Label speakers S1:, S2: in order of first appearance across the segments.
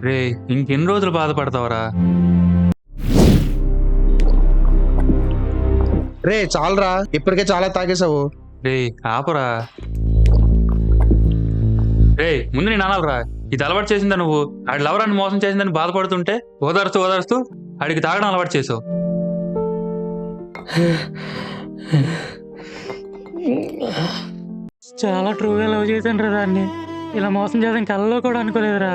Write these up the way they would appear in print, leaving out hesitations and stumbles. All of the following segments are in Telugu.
S1: రే, ఇంకెన్ని రోజులు బాధపడతావరా?
S2: రే చాలరా, ఇప్పటికే చాలా తాగేసావు.
S1: రే ఆపరా. రే ముందు నేను అనాలరా, ఇది అలవాటు చేసిందా నువ్వు? ఆడి లవరాన్ని మోసం చేసిందని బాధపడుతుంటే ఓదారుస్తూ ఓదారుస్తూ ఆడికి తాగడం అలవాటు చేసావు.
S3: చాలా ట్రూగా లవ్ చేశాను రా దాన్ని. ఇలా మోసం చేద్దాం కళ్ళలో కూడా అనుకోలేదురా.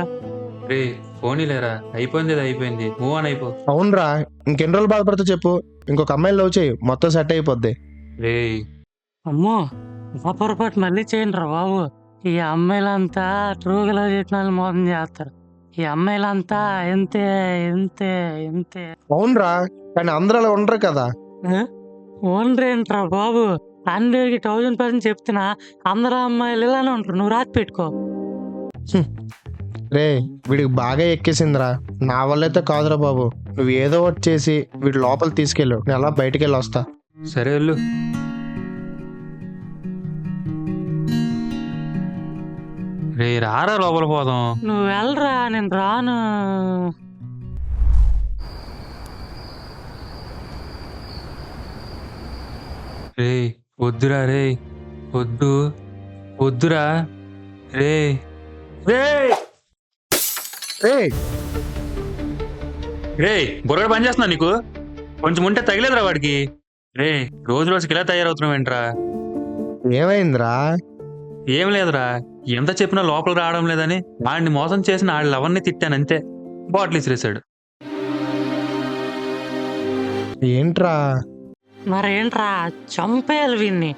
S1: రే ఫోన్ లేరా, అయిపోయింది అది అయిపోయింది, మూవ్ ఆన్ అయిపో.
S2: అవునరా, ఇంకెన్ని రోజులు బాధపడతావు చెప్పు. ఇంకొక అమ్మాయిని లవ్ చేయి, మొత్తం సెట్ అయిపోద్ది.
S1: రే
S3: అమ్మో, మా పొరపాటు మళ్ళీ చేయండి రా బాబు. ఈ అమ్మాయిలంతా ట్రూగా లవ్ చేసిన వాళ్ళని మోసం చేస్తారు. ఈ అమ్మాయిలంతా ఎంతే ఎంతే ఎంతే.
S2: అవునరా, కానీ అందరూ అలా ఉండరు కదా.
S3: ఓన్రేంట్రా బాబు, 100కి 1000% చెప్తున్నా. అందరూ అమ్మాయిలు ఇలానే ఉంటారు, నువ్వు రాసి పెట్టుకో.
S2: రే వీడికి బాగా ఎక్కేసిందిరా, నా వల్ల అయితే కాదురా బాబు. నువ్వు ఏదో ఒకటి చేసి వీడి లోపల తీసుకెళ్ళు, నేను అలా బయటికి వెళ్ళి వస్తా.
S1: సరే వెళ్ళు. రే రారా లోపల పోదాం.
S3: నువ్వు వెళ్ళరా, నేను రాను.
S1: రే వద్దురా, రే వద్దు, వద్దురా. రే రే
S2: రే
S1: రే బుర్ర పని చేస్తున్నా నీకు? కొంచెం ఉంటే తగిలేదురా వాడికి. రే రోజు రోజుకి ఇలా తయారవుతున్నావు ఏంట్రా?
S2: ఏమైందిరా?
S1: ఏం లేదురా, ఎంత చెప్పినా లోపల రావడం లేదని వాడిని మోసం చేసిన ఆళ్ళ లవర్ని తిట్టానంతే. బాటిల్ ఇసిరేశాడు.
S2: ఏంట్రా?
S3: మరేంట్రా, చంపేయాలి వీన్ని.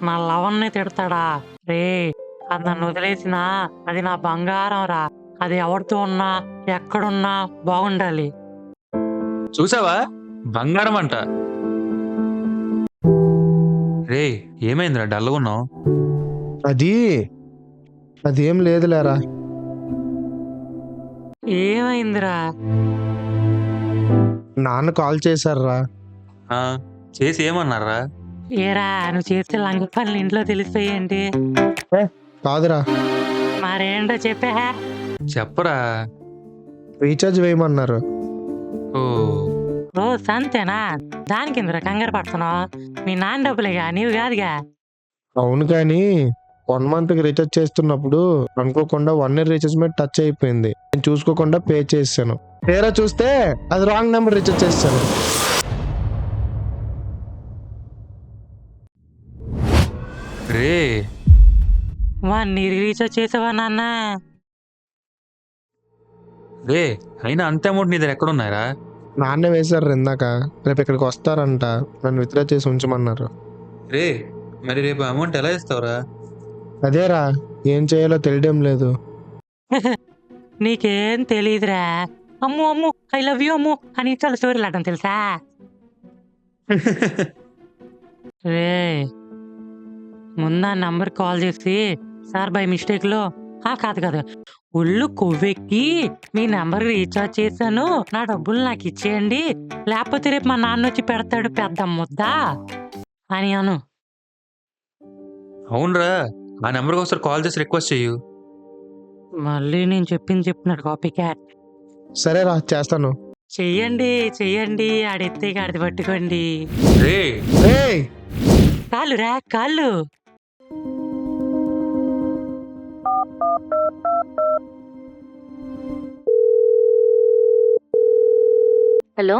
S3: నా లవన్ని తిడతాడా? రే, అది నన్ను వదిలేసినా అది నా బంగారం రా. అది ఎవరితో ఉన్నా ఎక్కడున్నా బాగుండాలి.
S1: చూసావా, బంగారం అంట. రే ఏమైందిరా డల్గా ఉన్నావు?
S2: అదేం లేదులేరా.
S3: ఏమైందిరా?
S2: నాన్న కాల్ చేశారా.
S1: చేసి ఏమన్నారా?
S3: ఏరా, నువ్వు చేస్తే లంగ పనులు ఇంట్లో తెలిస్తాయేంటి?
S2: కాదురా,
S3: మరేంటో చెప్పా.
S1: చెప్పరా.
S2: రీఛార్జ్ వేయమన్నారు.
S1: ఓ
S3: ఓ సంతేనా? దానికి ఇందులో కంగారు పడుతున్నావు? మీ నాన్న డబ్బులేగా, నీవు కాదుగా.
S2: అవును, కానీ 1 మంత్కి రీఛార్జ్ చేస్తున్నప్పుడు అనుకోకుండా 1 ఇయర్ రీఛార్జ్ మీద టచ్ అయిపోయింది. నేను చూసుకోకుండా పే చేశాను. తీరా చూస్తే అది రాంగ్ నెంబర్ రీఛార్జ్ చేస్తాను.
S1: రే
S3: వాడిని రీఛార్జ్ చేసావా నాన్న?
S1: రే అయినా అంత అమౌంట్ నీ దగ్గర ఎక్కడున్నారా?
S2: నాన్నే వేశారు ఇందాక. రేపు ఇక్కడికి వస్తారంట, నన్ను విత్డ్రా చేసి ఉంచమన్నారు.
S1: రే మరి రేపు అమౌంట్ ఎలా ఇస్తావురా?
S2: అదేరా, ఏం చేయాలో తెలియడం లేదు.
S3: నీకేం తెలీదురా. అమ్ము అమ్ము, ఐ లవ్ యూ అమ్ము అని చాలా స్టోరీలు ఆడటం తెలుసా? రే ముందా నంబర్ కాల్ చేసి, సార్ బై మిస్టేక్ లో కాదు ఒళ్ళు కొవ్వెక్కి మీ నెంబర్ రీఛార్జ్ చేశాను, నా డబ్బులు నాకు ఇచ్చేయండి, లేకపోతే రేపు మా నాన్న వచ్చి పెడతాడు పెద్ద ముద్ద అని అను.
S1: అవునరా, ఆ నెంబర్కి ఒకసారి కాల్ చేసి రిక్వెస్ట్ చెయ్యు.
S3: మళ్ళీ నేను చెప్పినట్టు కాపీ క్యాట్.
S2: సరేరా, చేస్తాను.
S3: చెయ్యండి, ఆడెత్తే ఆడిది పట్టుకోండి.
S1: రే
S3: కాళ్ళు రా, కాళ్ళు.
S4: Hello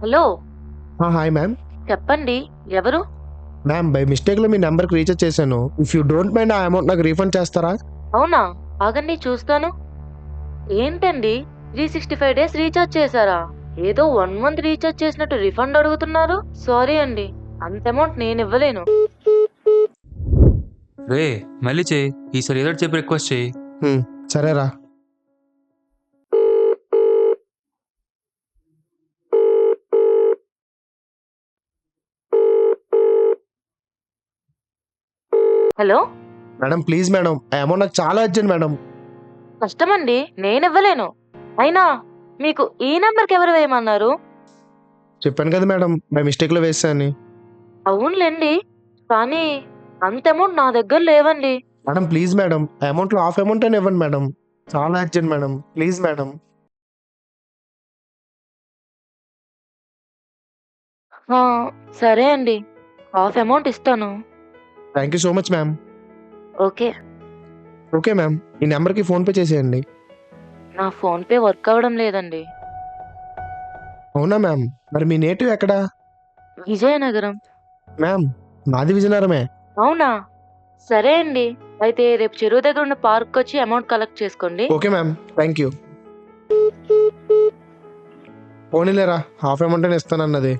S4: hello
S2: hi ma'am.
S4: చెప్పండి, ఎవరు?
S2: మ్యామ్, బై మిస్టేక్ లో మీ నెంబర్ కి రీఛార్జ్ చేశాను. ఇఫ్ యూ డోంట్ మైండ్ ఆ అమౌంట్ నాకు రీఫండ్ చేస్తారా?
S4: అవునా, ఆగండి చూస్తాను. ఏంటండి, 365 days రీఛార్జ్ చేశారా? ఏదో 1 month రీఛార్జ్ చేసినట్టు రిఫండ్ అడుగుతున్నారు. సారీ అండి, అంత అమౌంట్ నేను ఇవ్వలేను.
S1: రే మళ్ళీ చెయ్యి, ఈసారి ఏదో చెప్పి రిక్వెస్ట్ చెయ్యి.
S2: సరేరా.
S4: హలో
S2: మేడం ప్లీజ్ మేడం, ఆ అమౌంట్ నాకు చాలా అర్జెంట్ మేడం.
S4: కష్టమండి, నేనివ్వలేను. అయినా మీకు ఈ నెంబర్కి ఎవరు వేయమన్నారు?
S2: చెప్పాను కదా మేడం, బై మిస్టేక్ లో వేసాను.
S4: అవునులేండి, కానీ అంత అమౌంట్ నా దగ్గర లేవండి.
S2: మేడం ప్లీజ్ మేడం, ఆ అమౌంట్ లో హాఫ్ అమౌంట్ అని ఇవ్వండి మేడం. చాలా అర్జెంట్ మేడం, ప్లీజ్ మేడం.
S4: ఆ, సరే అండి, హాఫ్ అమౌంట్ ఇస్తాను.
S2: Thank you so much ma'am.
S4: Okay.
S2: Okay ma'am, ఈ నెంబర్కి ఫోన్ పే చేసేయండి.
S4: నా ఫోన్ పే వర్క్ అవ్వడం లేదండి.
S2: అవునా మ్యామ్, మరి మీ నేటివ్ ఎక్కడా?
S4: విజయనగరం.
S2: మ్యామ్ మాది విజయనగరమే.
S4: అవునా? సరే అండి, అయితే రేపు చెరువు దగ్గర ఉన్న పార్క్ వచ్చి అమౌంట్ కలెక్ట్ చేసుకోండి.
S2: Okay ma'am, thank you. పోనీలేరా, హాఫ్ అమౌంట్ అని ఇస్తానన్నది.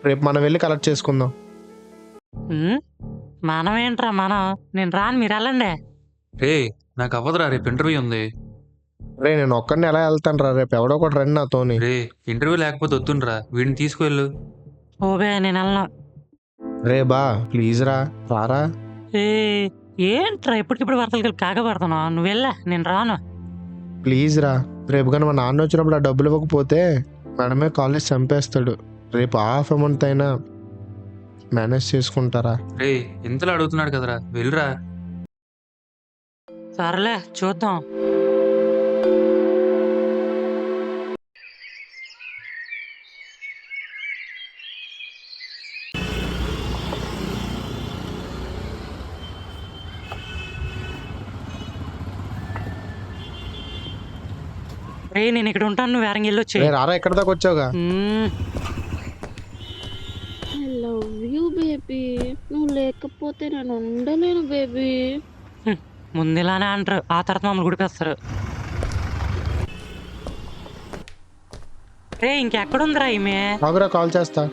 S2: రేపు మనం వెళ్ళి కలెక్ట్ చేసుకుందాం.
S3: ఉమ్, మనం ఏంట్రా మనం? నేను రాను, మీరు వెళ్ళండి.
S1: రే నాకు అవ్వదురా, రేపు ఇంటర్వ్యూ ఉంది.
S2: రే నేను ఒక్కడిని ఎలా వెళ్తాను రా, రేపు ఎవడో ఒకటి రండి నాతోని.
S1: రే ఇంటర్వ్యూ లేకపోతే వద్దునరా, వీడిని తీసుకువెళ్ళు.
S3: ఓబే నేను వెళ్ళను.
S2: రే బా ప్లీజ్ రా, రారా.
S3: ఏ ఏంట్రా ఇప్పటికిప్పుడు వరదలు కలిపి కాకపడుతున్నావు? నువ్వు వెళ్ళా, నేను రాను.
S2: ప్లీజ్ రా, రేపు కానీ మా నాన్న వచ్చినప్పుడు ఆ డబ్బులు ఇవ్వకపోతే మేడమే కాలేజ్ చంపేస్తాడు. రేపు హాఫ్ అమౌంట్ అయినా మేనేజ్ చేసుకుంటారా?
S1: రే ఇంతలో అడుగుతున్నాడు కదరా, వెళ్ళురా.
S3: సర్లే చూద్దాం. రే నేను ఇక్కడ ఉంటాను, నువ్వు వేరంగి వెళ్ళొచ్చి.
S2: రే రారా, ఎక్కడి దాకా వచ్చావుగా.
S5: I love you baby. నువ్వు లేకపోతే నేను ఉండలేను బేబీ.
S3: ముందులానే అంటారు, ఆ తర్వాత మమ్మల్ని గుడిపేస్తారు. రే ఇంకెక్కడుందిరా ఈమె?
S2: ఆగురా, కాల్ చేస్తా.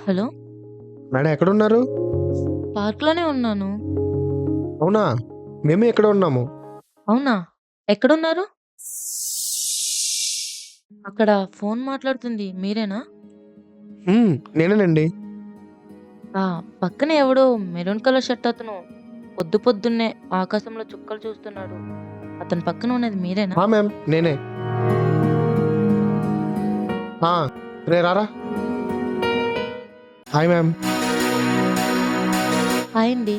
S4: హలో,
S2: మేడం ఎక్కడున్నారు?
S4: పార్క్ లోనే ఉన్నాను.
S2: అవునా, మేము ఎక్కడ ఉన్నాము.
S4: అవునా, ఎక్కడున్నారు? అక్కడ ఫోన్ మాట్లాడుతుంది మీరేనా?
S2: నేనేనండి.
S4: ఆ పక్కన ఎవడో మెరూన్ కలర్ షర్ట్ అతను పొద్దు పొద్దున్నే ఆకాశంలో చుక్కలు చూస్తున్నాడు. అతని పక్కన ఉన్నది మీరేనా?
S2: మ్యామ్ నేనే. రే రారా. Hi ma'am.
S4: హాయ్ అండి.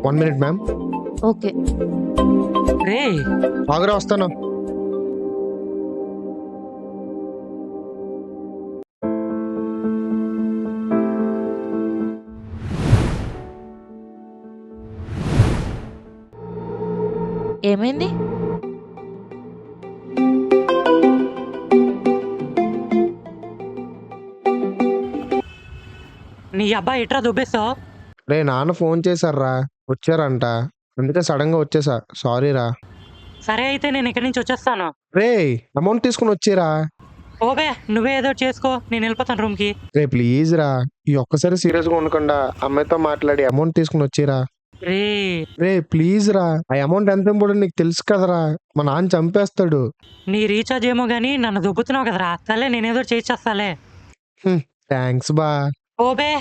S2: One minute ma'am.
S4: ఓకే.
S3: రే
S2: ఆగురా, వస్తాను.
S4: ఏమైంది?
S3: నీ అబ్బాయి ఎట్రా దుబ్బేస్తావు?
S2: రే నాన్న ఫోన్ చేశారా, వచ్చారంట, అందుకే సడన్ గా వచ్చేసా, సారీ రా.
S3: సరే అయితే నేను ఇక్కడి నుంచి వచ్చేస్తాను.
S2: రే అమౌంట్ తీసుకుని వచ్చేరా.
S3: ఓబే నువ్వే ఏదో చేసుకో, నేను వెళ్ళిపోతాను రూమ్ కి.
S2: రే ప్లీజ్ రా, ఈ ఒక్కసారి సీరియస్ గా ఉండకుండా అమ్మాయితో మాట్లాడి అమౌంట్ తీసుకుని వచ్చేరా.
S3: రే
S2: రే ప్లీజ్ రా, ఆ అమౌంట్ ఎంత ఇంపార్టెంట్ నీకు తెలుసు కదరా, మా నాన్న చంపేస్తాడు.
S3: నీ రీఛార్జ్ ఏమో గానీ నన్ను దుబ్బుతున్నావు కదరా. సర్లే నేనేదో చేసేస్తాలే.
S2: థ్యాంక్స్ బా.
S3: ఓబే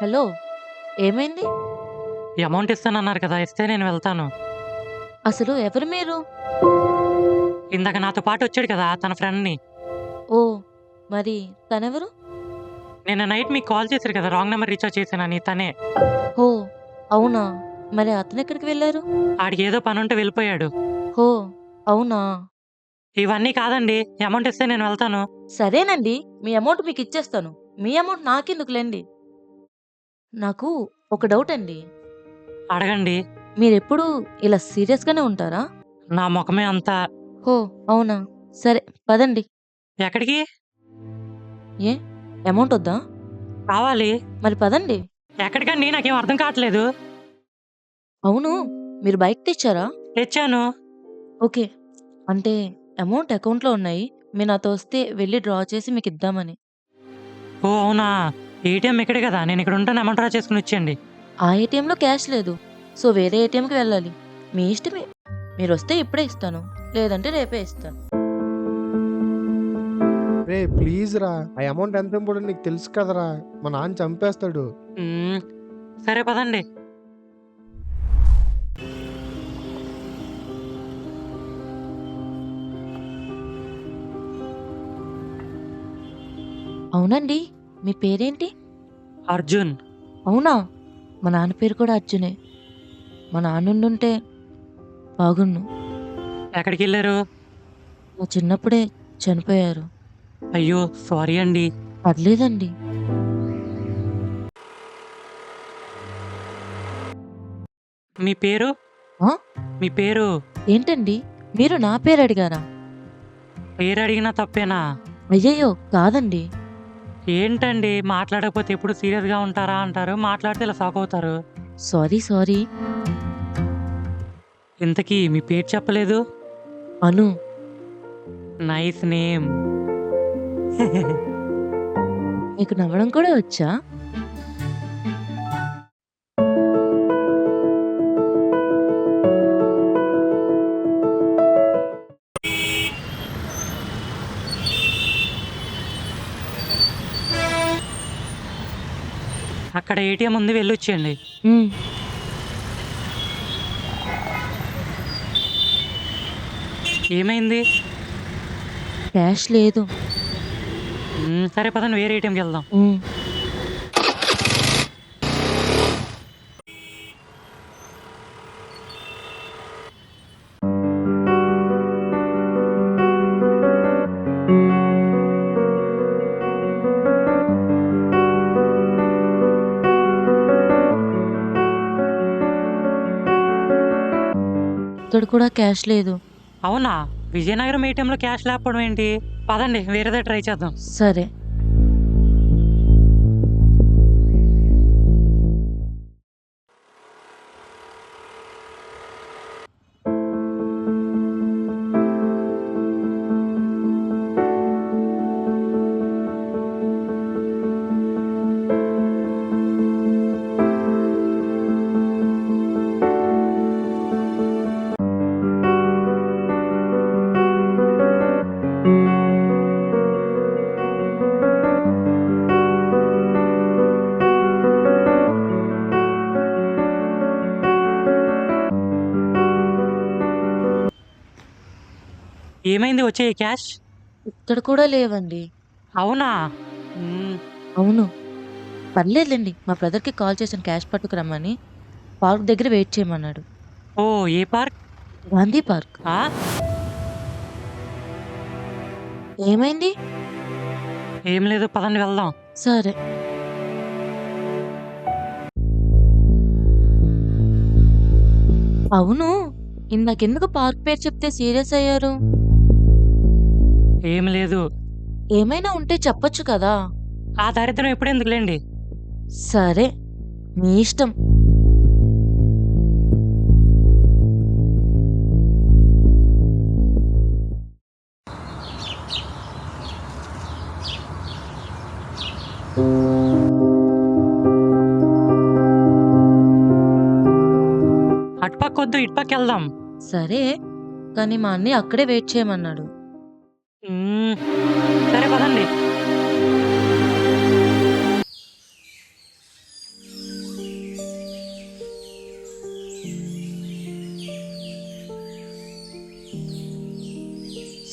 S4: హలో, ఏమైంది?
S3: ఈ అమౌంట్ ఇస్తానన్నారు కదా, ఇస్తే నేను వెళ్తాను.
S4: అసలు ఎవరు మీరు?
S3: ఇందాక నాతో పాటు వచ్చాడు కదా తన ఫ్రెండ్ని.
S4: ఓ, మరి తనెవరు?
S3: నిన్న నైట్ మీకు కాల్ చేశారు కదా, రాంగ్ నెంబర్ రీఛార్జ్ చేశానని తనే.
S4: హో, అవునా? మరి అతను ఎక్కడికి వెళ్ళారు?
S3: ఆడికి ఏదో పని ఉంటే వెళ్ళిపోయాడు.
S4: హో, అవునా?
S3: ఇవన్నీ కాదండి, అమౌంట్ ఇస్తే నేను వెళ్తాను.
S4: సరేనండి, మీ అమౌంట్ మీకు ఇచ్చేస్తాను. మీ అమౌంట్ నాకెందుకులేండి. నాకు ఒక డౌట్ అండి.
S3: అడగండి.
S4: మీరెప్పుడు ఇలా సీరియస్గానే ఉంటారా?
S3: నా ముఖమే అంతా.
S4: హో, అవునా? సరే పదండి.
S3: ఎక్కడికి?
S4: ఏ, అమౌంట్ వద్దా?
S3: కావాలి.
S4: మరి పదండి.
S3: ఎక్కడికండి? నాకేం అర్థం కావట్లేదు.
S4: అవును, మీరు బైక్ తెచ్చారా?
S3: తెచ్చాను.
S4: ఓకే, అంటే అమౌంట్ అకౌంట్లో ఉన్నాయి. మీరు నాతో వస్తే వెళ్ళి డ్రా చేసి మీకు ఇద్దామని.
S3: ఓ అవునా, ఏటీఎం ఇక్కడే కదా, నేను ఇక్కడ ఉంటాను, అమౌంట్ డ్రా చేసుకుని వచ్చేయండి.
S4: ఆ ఏటీఎంలో క్యాష్ లేదు, సో వేరే ఏటీఎంకి వెళ్ళాలి. మీ ఇష్టమే, మీరు వస్తే ఇప్పుడే ఇస్తాను, లేదంటే రేపే ఇస్తాను.
S2: రే ప్లీజ్ రా, ఆ అమౌంట్ ఎంత ఇంపార్టెంట్ నీకు తెలుసు కదరా, మా నాన్న చంపేస్తాడు.
S3: మ్మ్, సరే పదండి.
S4: అవునండి, మీ పేరేంటి?
S3: అర్జున్.
S4: అవునా, మా నాన్న పేరు కూడా అర్జునే. మా నాన్న ఉండుంటే బాగున్ను.
S3: ఎక్కడికి వెళ్ళారు?
S4: మా చిన్నప్పుడే చనిపోయారు.
S3: అయ్యో సారీ అండి.
S4: పర్లేదండి.
S3: మీ పేరు?
S4: ఆ?
S3: మీ పేరు?
S4: ఏంటండి, మీరు నా పేరు అడిగారా?
S3: పేరు అడిగినా తప్పేనా?
S4: అయ్యయ్యో కాదండి.
S3: ఏంటండి మాట్లాడకపోతే ఎప్పుడు సీరియస్గా ఉంటారా అంటారు, మాట్లాడితే ఇలా షాక్ అవుతారు.
S4: Sorry sorry.
S3: ఇంతకీ మీ పేరు చెప్పలేదు?
S4: అను.
S3: Nice name.
S4: మీకు నవ్వడం కూడా వచ్చా?
S3: అక్కడ ఏటీఎం ఉంది, వెళ్ళొచ్చేయండి.
S4: ఉమ్,
S3: ఏమైంది?
S4: క్యాష్ లేదు.
S3: సరే పదండి, వేరే ఏటీఎంకి వెళ్దాం.
S4: ఉమ్, ఇక్కడ కూడా క్యాష్ లేదు.
S3: అవునా, విజయనగరం ఏటీఎంలో క్యాష్ లేకపోవడం ఏంటి? పదండి వేరేదే ట్రై చేద్దాం.
S4: సరే.
S3: ఏమైంది వచ్చే క్యాష్?
S4: ఇక్కడ కూడా లేవండి.
S3: అవునా?
S4: అవును. పర్లేదులేండి, మా బ్రదర్కి కాల్ చేసిన క్యాష్ పట్టుకురమ్మని. పార్క్ దగ్గర వెయిట్ చేయమన్నాడు.
S3: ఓ ఏ పార్క్?
S4: గాంధీ పార్క్.
S3: ఆ?
S4: ఏమైంది?
S3: ఏం లేదు, పదండి వెళ్దాం.
S4: సరే. అవును, ఇందాకెందుకు పార్క్ పేరు చెప్తే సీరియస్ అయ్యారు?
S3: ఏం లేదు.
S4: ఏమైనా ఉంటే చెప్పొచ్చు కదా.
S3: ఆ దరిద్రం ఎప్పుడు ఎందుకులేండి.
S4: సరే, మీ ఇష్టం.
S3: అటుపక్క వద్దు, ఇటుపక్క వెళ్దాం.
S4: సరే, కానీ మా అన్నయ్య అక్కడే వెయిట్ చేయమన్నాడు.
S3: సరే పదండి.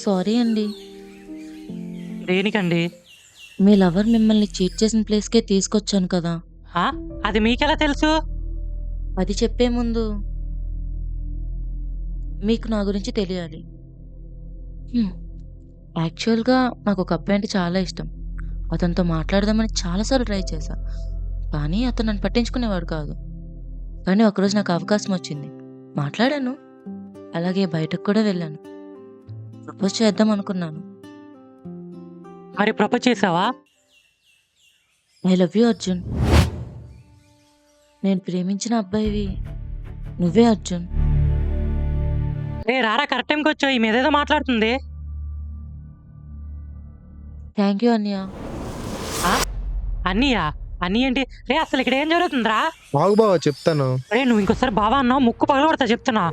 S4: సారీ అండి.
S3: దేనికండి?
S4: మీ లవర్ మిమ్మల్ని చీట్ చేసిన ప్లేస్కే తీసుకొచ్చాను కదా.
S3: ఆ? అది మీకెలా తెలుసు?
S4: అది చెప్పే ముందు మీకు నా గురించి తెలియాలి. యాక్చువల్గా నాకు ఒక అబ్బాయి అంటే చాలా ఇష్టం. అతనితో మాట్లాడదామని చాలాసార్లు ట్రై చేశా, కానీ అతను నన్ను పట్టించుకునేవాడు కాదు. కానీ ఒకరోజు నాకు అవకాశం వచ్చింది, మాట్లాడాను. అలాగే బయటకు కూడా వెళ్ళాను. ప్రపోజ్ చేద్దాం అనుకున్నాను.
S3: మరి ప్రపోజ్ చేసావా?
S4: I love you Arjun. నేను ప్రేమించిన అబ్బాయివి నువ్వే అర్జున్.
S3: రారా, కరెక్ట్ టైంకి వచ్చావు. ఈ మీదేదో మాట్లాడుతుంది.
S4: థ్యాంక్ యూ అన్య.
S3: అన్నయ్య అన్నీ ఏంటి రే అసలు ఇక్కడ ఏం జరుగుతుందిరా
S2: బాగు బావా చెప్తాను.
S3: రే నువ్వు ఇంకోసారి బావా అన్నావు ముక్కు పగలగొడతా చెప్తున్నా.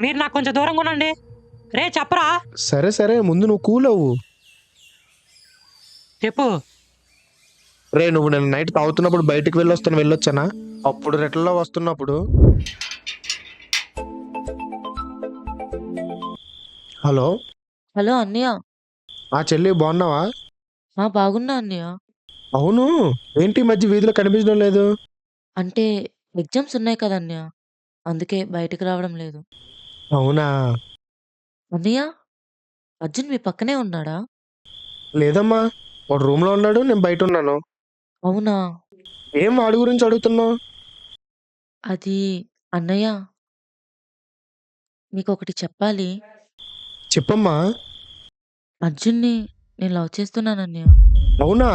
S3: మీరు నాకు కొంచెం దూరంగా ఉండండి. రే చెప్పరా
S2: సరే సరే ముందు నువ్వు కూల్ అవ్వు.
S3: చెప్పు.
S2: రే నువ్వు నేను నైట్ తాగుతున్నప్పుడు బయటికి వెళ్ళొచ్చానా? అప్పుడు రెట్లలో వస్తున్నప్పుడు హలో
S4: హలో అన్నయ్య.
S2: చెల్లి బాగున్నావా?
S4: బాగున్నా అన్నయ్య.
S2: అవును, ఏంటి ఈ మధ్య వీధిలో కనిపించడం లేదు?
S4: అంటే ఎగ్జామ్స్ ఉన్నాయి కదా అన్నయ్య, అందుకే బయటికి రావడం లేదు.
S2: అవునా?
S4: అన్నయ్య, అర్జున్ మీ పక్కనే ఉన్నాడా?
S2: లేదమ్మా, వాడు రూమ్ లో ఉన్నాడు, నేను బయట ఉన్నాను.
S4: అవునా?
S2: ఏం వాడి గురించి అడుగుతున్నావు?
S4: అది అన్నయ్య, నీకొకటి చెప్పాలి.
S2: చెప్పమ్మా.
S4: అర్జున్ని నేను లవ్ చేస్తున్నానన్నయ్య.
S2: అవునా?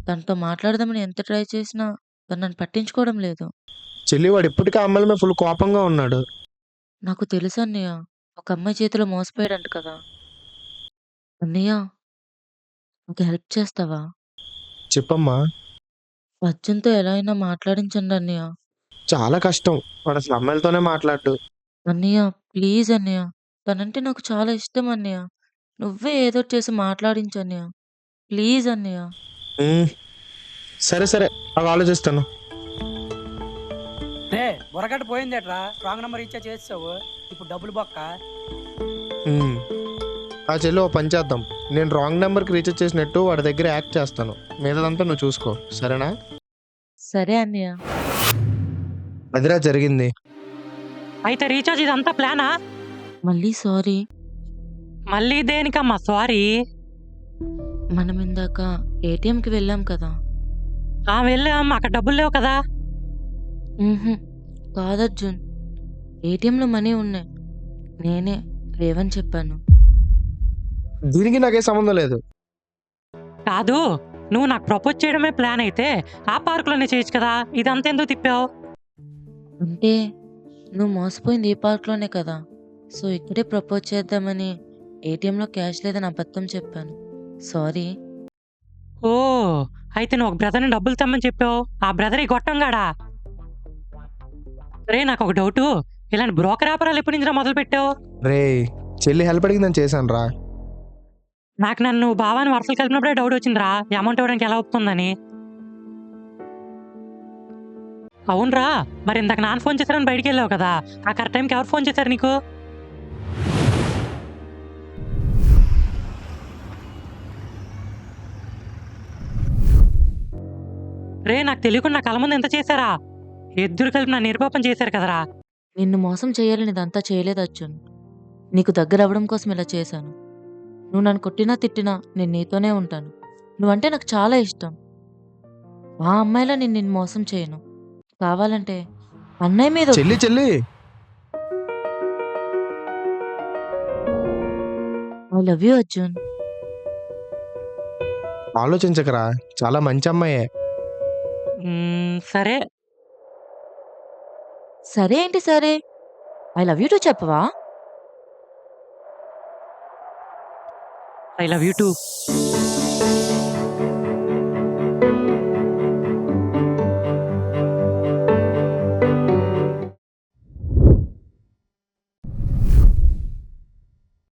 S4: తనతో మాట్లాడదామని ఎంత ట్రై చేసినా తను నన్ను పట్టించుకోవడం లేదు.
S2: చెల్లి వాడు ఇప్పటికే అమ్మాయిల మీద ఫుల్ కోపంగా ఉన్నాడు.
S4: నాకు తెలుసు అన్నయ్య, ఒక అమ్మాయి చేతిలో మోసపోయాడంట కదా. అన్నయ్య, నాకు హెల్ప్ చేస్తావా?
S2: చెప్పమ్మా.
S4: అర్జున్తో ఎలా అయినా మాట్లాడించండి అన్నయ్య.
S2: చాలా కష్టం, వాడు అసలు అమ్మాయిలతోనే మాట్లాడు.
S4: అన్నయ్య ప్లీజ్ అన్నయ్య, తనంటే నాకు చాలా ఇష్టం అన్నయ్య. నువ్వే ఏదో ఒకటి చేసి మాట్లాడించు అన్నయ్య. ప్లీజ్ అన్నయ్య.
S2: సరే సరే, అవి ఆలోచిస్తాను.
S6: రే బొరగట్ట పోయిందేట్రా, రాంగ్ నెంబర్ ఇచ్చా చేసావు, ఇప్పుడు డబ్బులు బొక్క.
S2: చెల్లి ఓ పని చేద్దాం, నేను రాంగ్ నెంబర్కి రీఛార్జ్ చేసినట్టు వాడి దగ్గర యాక్ట్ చేస్తాను, మిగతాదంతా నువ్వు చూసుకో, సరేనా?
S4: సరే అన్నయ్య.
S2: అదిరా జరిగింది.
S3: అయితే రీఛార్జ్ ఇదంతా ప్లానా?
S4: మళ్ళీ సారీ.
S3: మళ్ళీ దేనికమ్మా సారీ?
S4: మనం ఇందాక ఏటీఎంకి వెళ్ళాం కదా.
S3: వెళ్ళాం, అక్కడ డబ్బులు లేవు కదా.
S4: కాదు అర్జున్, ఏటీఎంలో మనీ ఉన్నాయి. నేనే లేవని చెప్పాను.
S2: దీనికి నాకే సంబంధం లేదు.
S3: కాదు, నువ్వు నాకు ప్రపోజ్ చేయడమే ప్లాన్ అయితే ఆ పార్కులోనే చేయొచ్చు కదా, ఇదంతా ఎందుకు తిప్పావు?
S4: అంటే నువ్వు మోసపోయింది ఈ పార్క్లోనే కదా, సో ఇక్కడే ప్రపోజ్ చేద్దామని ఏటీఎంలో క్యాష్ లేదని అబద్ధం చెప్పాను. సారీ.
S3: ఓ అయితే నువ్వు ఒక బ్రదర్ని డబ్బులు తెమ్మని చెప్పావు, ఆ బ్రదర్ ఈ గొట్టంగాడా? రే నాకు ఒక డౌటు, ఇలాంటి బ్రోకర్ వ్యాపారాలు ఎప్పటి నుంచి మొదలు పెట్టావు?
S2: రే చెల్లి హెల్ప్ అడిగి నేను చేశాను రా.
S3: నాకు నన్ను భావాన్ని వరుసలు కలిపినప్పుడే డౌట్ వచ్చిందిరా, అమౌంట్ ఇవ్వడానికి ఎలా ఒప్పుతుందని. అవునరా, మరి ఇందాక నాన్న ఫోన్ చేశారని బయటికి వెళ్ళావు కదా, ఆ కరెక్ట్ టైంకి ఎవరు ఫోన్ చేశారు నీకు? రే నాకు తెలియకుండా నా కళ్ళ ముందు ఎంత చేశారా? ఇద్దరు కలిపి నా నిర్పాపం చేశారు కదరా.
S4: నిన్ను మోసం చేయాలని ఇదంతా చేయలేదు అర్జున్. నీకు దగ్గర అవ్వడం కోసం ఇలా చేశాను. నువ్వు నన్ను కొట్టినా తిట్టినా నేను నీతోనే ఉంటాను. నువ్వంటే నాకు చాలా ఇష్టం. ఆ అమ్మాయిలా నేను నిన్ను మోసం చేయను. కావాలంటే అన్నయ్య మీద
S2: చెల్లి చెల్లి
S4: ఐ లవ్ యూ అర్జున్.
S2: ఆలోచించకరా, చాలా మంచి అమ్మాయే.
S3: సరే.
S4: సరే ఏంటి సరే, ఐ లవ్ యూ టూ చెప్పవా?
S3: I love you two.